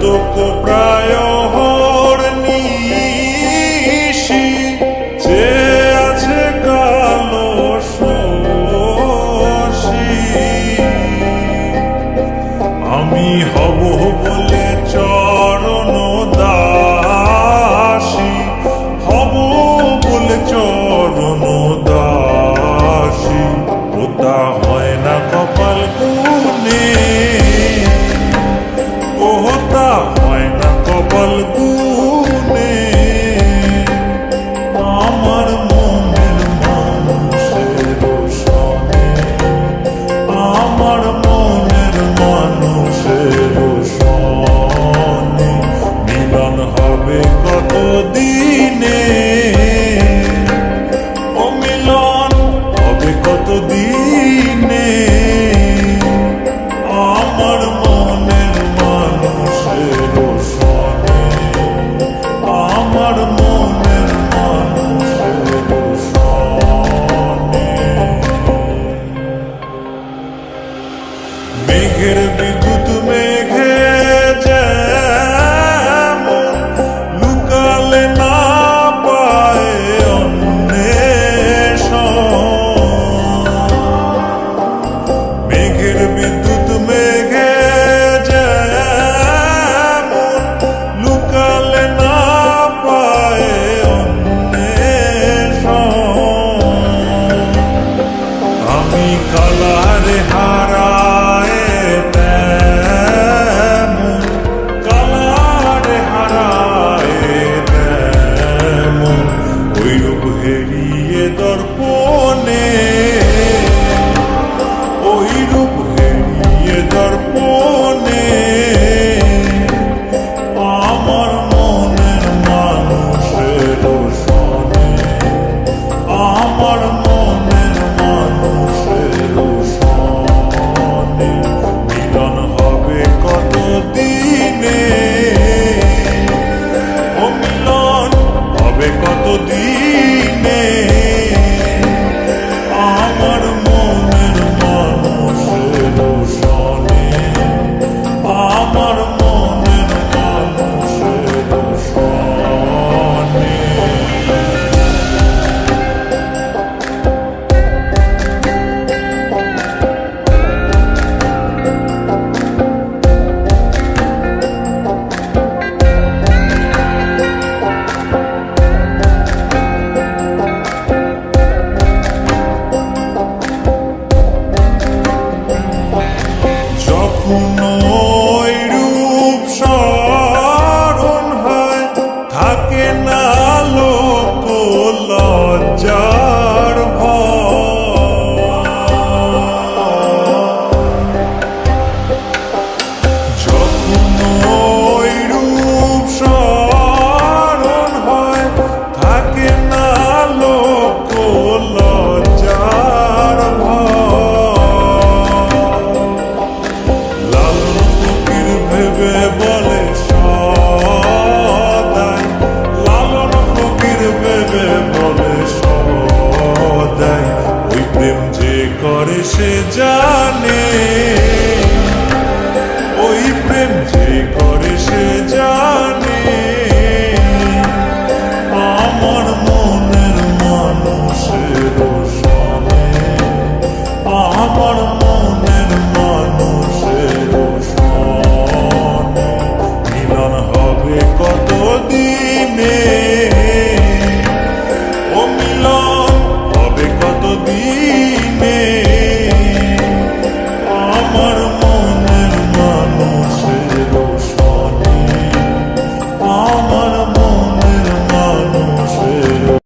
চাতক প্রায় হরনিশি যে আছে কালো শশী আমি হব বলে চরণ দাসী হব বলে চরণ দাসী ওটা হয় না কপাল গুনে ওটা হয় না কপাল গুনে আমার মনের মানুষের সনে আমার মনের মানুষের সনে মিলন হবে কত দিনে ও মিলন হবে কত দিনে আমার মনের মানুষের সনে আমার মনের মানুষের সনে মেঘের বিদ্যুৎ মেঘে যেমন লুকালে না পায় অন্বেষণ মেঘের বিদ্যুৎ মেঘে যেমন লুকালে না পায় অন্বেষণ আমি কালারে হারায় তেমন কালারে হারায় তেমন ওই রূপ হেরিয়ে দর্পণে ওই রূপ হেরিয়ে দর্পণে আমার মনের মানুষের সনে আমার মনের মানুষের সনে মিলন হবে কত দিনে ও মিলন হবে কত দিনে আমার মনের মানুষের সনে আমার মনের মানুষের সনে যখন ওই রূপ স্মরণ হয় থাকে না লোক লজ্জার ভয় যখন ওই রূপ স্মরণ হয় থাকে না লোক লজ্জার ভয় লালন ফকির ভেবে বলে সদাই লালন ফকির ভেবে বলে সদাই ওই প্রেম যে করে সে যা